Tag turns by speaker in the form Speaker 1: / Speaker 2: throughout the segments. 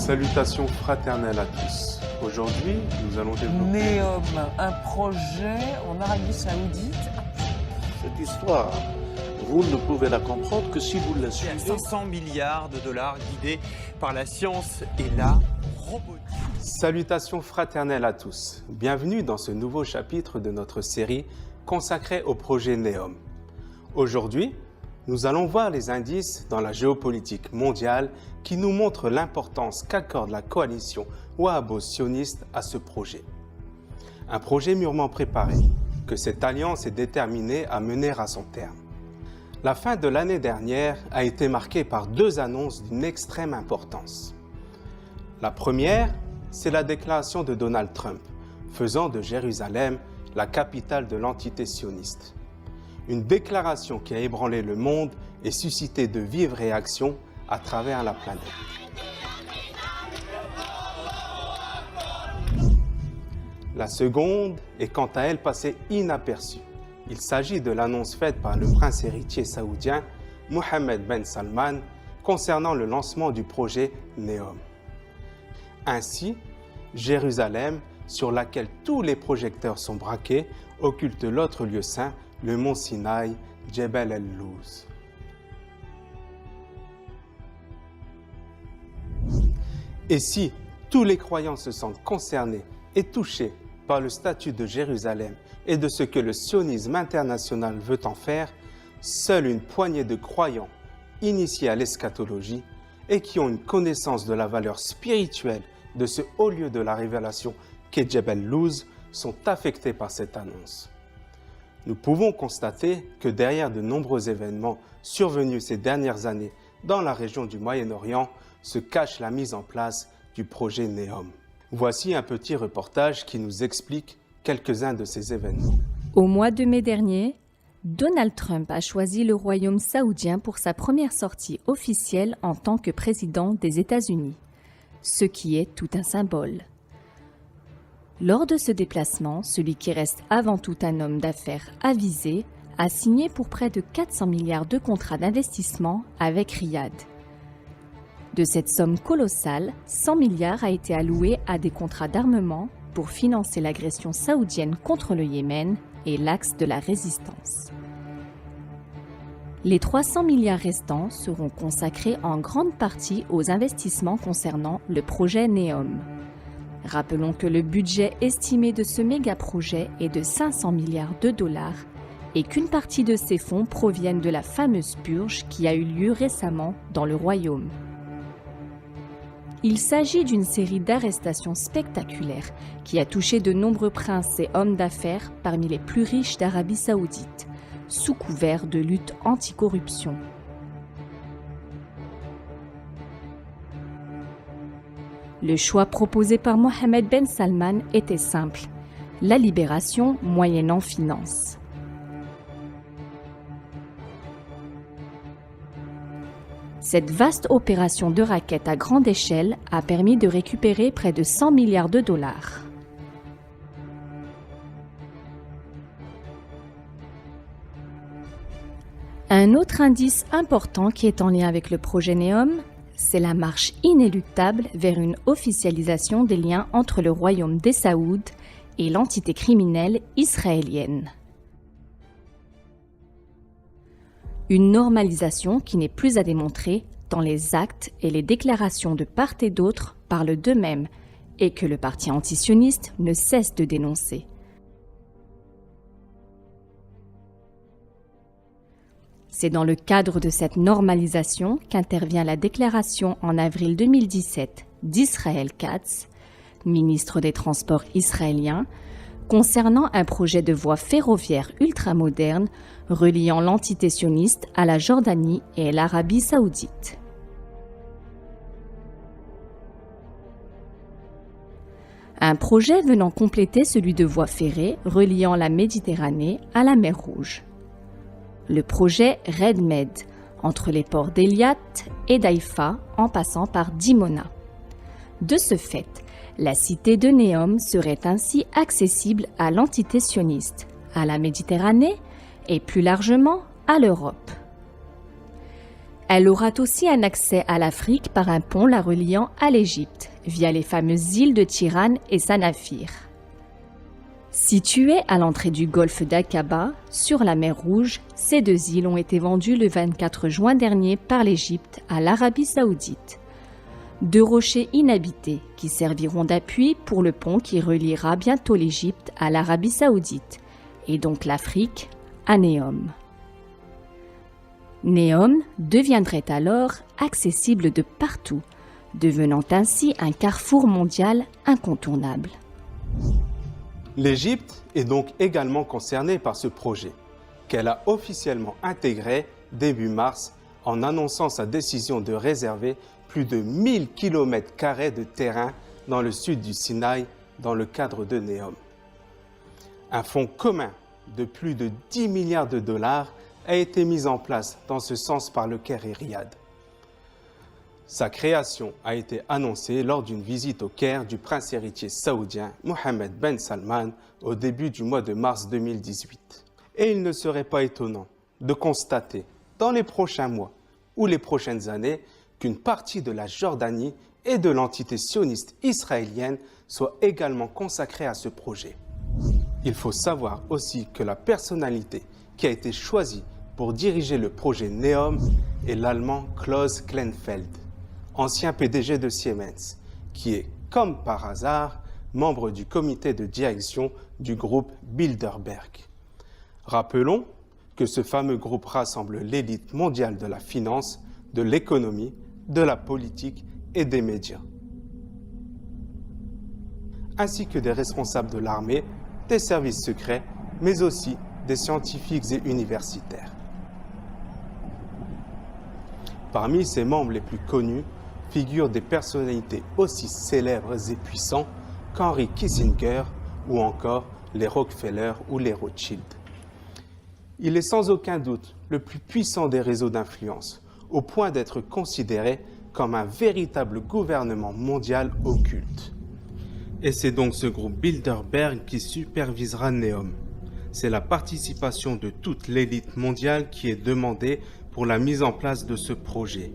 Speaker 1: Salutations fraternelles à tous. Aujourd'hui, nous allons développer...
Speaker 2: Neom, un projet en Arabie Saoudite.
Speaker 3: Cette histoire, vous ne pouvez la comprendre que si vous la suivez.
Speaker 4: 500 milliards de dollars guidés par la science et la robotique.
Speaker 1: Salutations fraternelles à tous. Bienvenue dans ce nouveau chapitre de notre série consacrée au projet Neom. Aujourd'hui, nous allons voir les indices dans la géopolitique mondiale qui nous montrent l'importance qu'accorde la coalition wahhabo-sioniste à ce projet. Un projet mûrement préparé, que cette alliance est déterminée à mener à son terme. La fin de l'année dernière a été marquée par deux annonces d'une extrême importance. La première, c'est la déclaration de Donald Trump, faisant de Jérusalem la capitale de l'entité sioniste. Une déclaration qui a ébranlé le monde et suscité de vives réactions à travers la planète. La seconde est quant à elle passée inaperçue. Il s'agit de l'annonce faite par le prince héritier saoudien Mohammed Ben Salman concernant le lancement du projet Neom. Ainsi, Jérusalem, sur laquelle tous les projecteurs sont braqués, occulte l'autre lieu saint, le mont Sinaï, Jebel el-Luz. Et si tous les croyants se sentent concernés et touchés par le statut de Jérusalem et de ce que le sionisme international veut en faire, seule une poignée de croyants initiés à l'eschatologie et qui ont une connaissance de la valeur spirituelle de ce haut lieu de la révélation qu'est Jebel el-Luz sont affectés par cette annonce. Nous pouvons constater que derrière de nombreux événements survenus ces dernières années dans la région du Moyen-Orient se cache la mise en place du projet Neom. Voici un petit reportage qui nous explique quelques-uns de ces événements.
Speaker 5: Au mois de mai dernier, Donald Trump a choisi le royaume saoudien pour sa première sortie officielle en tant que président des États-Unis, ce qui est tout un symbole. Lors de ce déplacement, celui qui reste avant tout un homme d'affaires avisé a signé pour près de 400 milliards de contrats d'investissement avec Riyad. De cette somme colossale, 100 milliards a été alloué à des contrats d'armement pour financer l'agression saoudienne contre le Yémen et l'axe de la résistance. Les 300 milliards restants seront consacrés en grande partie aux investissements concernant le projet Neom. Rappelons que le budget estimé de ce méga-projet est de 500 milliards de dollars et qu'une partie de ces fonds proviennent de la fameuse purge qui a eu lieu récemment dans le royaume. Il s'agit d'une série d'arrestations spectaculaires qui a touché de nombreux princes et hommes d'affaires parmi les plus riches d'Arabie Saoudite, sous couvert de lutte anticorruption. Le choix proposé par Mohammed Ben Salman était simple, la libération moyennant finance. Cette vaste opération de raquettes à grande échelle a permis de récupérer près de 100 milliards de dollars. Un autre indice important qui est en lien avec le projet Neom, c'est la marche inéluctable vers une officialisation des liens entre le royaume des Saouds et l'entité criminelle israélienne. Une normalisation qui n'est plus à démontrer tant les actes et les déclarations de part et d'autre parlent d'eux-mêmes et que le parti antisioniste ne cesse de dénoncer. C'est dans le cadre de cette normalisation qu'intervient la déclaration en avril 2017 d'Israël Katz, ministre des Transports israélien, concernant un projet de voie ferroviaire ultramoderne reliant l'entité sioniste à la Jordanie et l'Arabie saoudite. Un projet venant compléter celui de voie ferrée reliant la Méditerranée à la mer Rouge. Le projet RedMed, entre les ports d'Eliat et d'Haïfa en passant par Dimona. De ce fait, la cité de Neom serait ainsi accessible à l'entité sioniste, à la Méditerranée et plus largement à l'Europe. Elle aura aussi un accès à l'Afrique par un pont la reliant à l'Égypte, via les fameuses îles de Tiran et Sanafir. Situées à l'entrée du golfe d'Aqaba, sur la mer Rouge, ces deux îles ont été vendues le 24 juin dernier par l'Égypte à l'Arabie Saoudite. Deux rochers inhabités qui serviront d'appui pour le pont qui reliera bientôt l'Égypte à l'Arabie Saoudite, et donc l'Afrique à Neom. Neom deviendrait alors accessible de partout, devenant ainsi un carrefour mondial incontournable.
Speaker 1: L'Égypte est donc également concernée par ce projet, qu'elle a officiellement intégré début mars en annonçant sa décision de réserver plus de 1000 km² de terrain dans le sud du Sinaï dans le cadre de Neom. Un fonds commun de plus de 10 milliards de dollars a été mis en place dans ce sens par le Caire et Riyad. Sa création a été annoncée lors d'une visite au Caire du prince héritier saoudien Mohammed Ben Salman au début du mois de mars 2018. Et il ne serait pas étonnant de constater dans les prochains mois ou les prochaines années qu'une partie de la Jordanie et de l'entité sioniste israélienne soit également consacrée à ce projet. Il faut savoir aussi que la personnalité qui a été choisie pour diriger le projet Neom est l'Allemand Klaus Kleinfeld, ancien PDG de Siemens, qui est, comme par hasard, membre du comité de direction du groupe Bilderberg. Rappelons que ce fameux groupe rassemble l'élite mondiale de la finance, de l'économie, de la politique et des médias, ainsi que des responsables de l'armée, des services secrets, mais aussi des scientifiques et universitaires. Parmi ses membres les plus connus figurent des personnalités aussi célèbres et puissantes qu'Henry Kissinger ou encore les Rockefeller ou les Rothschild. Il est sans aucun doute le plus puissant des réseaux d'influence, au point d'être considéré comme un véritable gouvernement mondial occulte. Et c'est donc ce groupe Bilderberg qui supervisera Neom. C'est la participation de toute l'élite mondiale qui est demandée pour la mise en place de ce projet,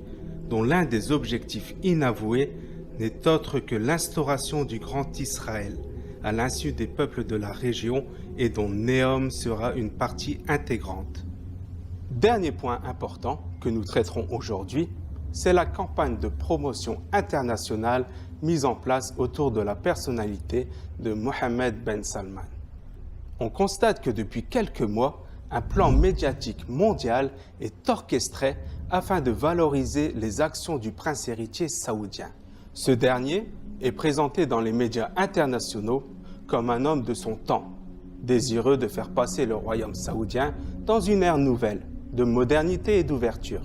Speaker 1: dont l'un des objectifs inavoués n'est autre que l'instauration du Grand Israël, à l'insu des peuples de la région et dont Neom sera une partie intégrante. Dernier point important que nous traiterons aujourd'hui, c'est la campagne de promotion internationale mise en place autour de la personnalité de Mohammed Ben Salman. On constate que depuis quelques mois, un plan médiatique mondial est orchestré afin de valoriser les actions du prince héritier saoudien. Ce dernier est présenté dans les médias internationaux comme un homme de son temps, désireux de faire passer le royaume saoudien dans une ère nouvelle, de modernité et d'ouverture.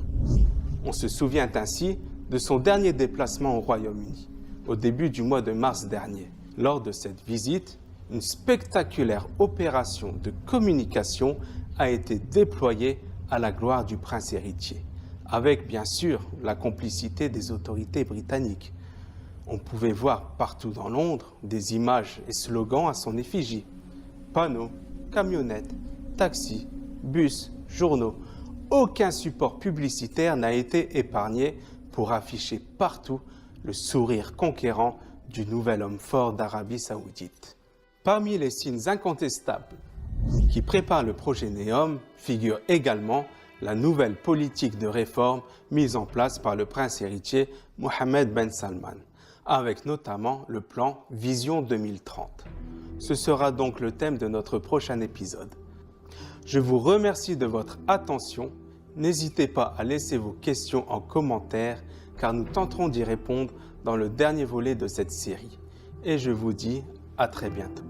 Speaker 1: On se souvient ainsi de son dernier déplacement au Royaume-Uni, au début du mois de mars dernier. Lors de cette visite, une spectaculaire opération de communication a été déployée à la gloire du prince héritier, avec bien sûr la complicité des autorités britanniques. On pouvait voir partout dans Londres des images et slogans à son effigie. Panneaux, camionnettes, taxis, bus, journaux. Aucun support publicitaire n'a été épargné pour afficher partout le sourire conquérant du nouvel homme fort d'Arabie Saoudite. Parmi les signes incontestables qui préparent le projet Neom figure également la nouvelle politique de réforme mise en place par le prince héritier Mohammed Ben Salman, avec notamment le plan Vision 2030. Ce sera donc le thème de notre prochain épisode. Je vous remercie de votre attention. N'hésitez pas à laisser vos questions en commentaire car nous tenterons d'y répondre dans le dernier volet de cette série. Et je vous dis à très bientôt.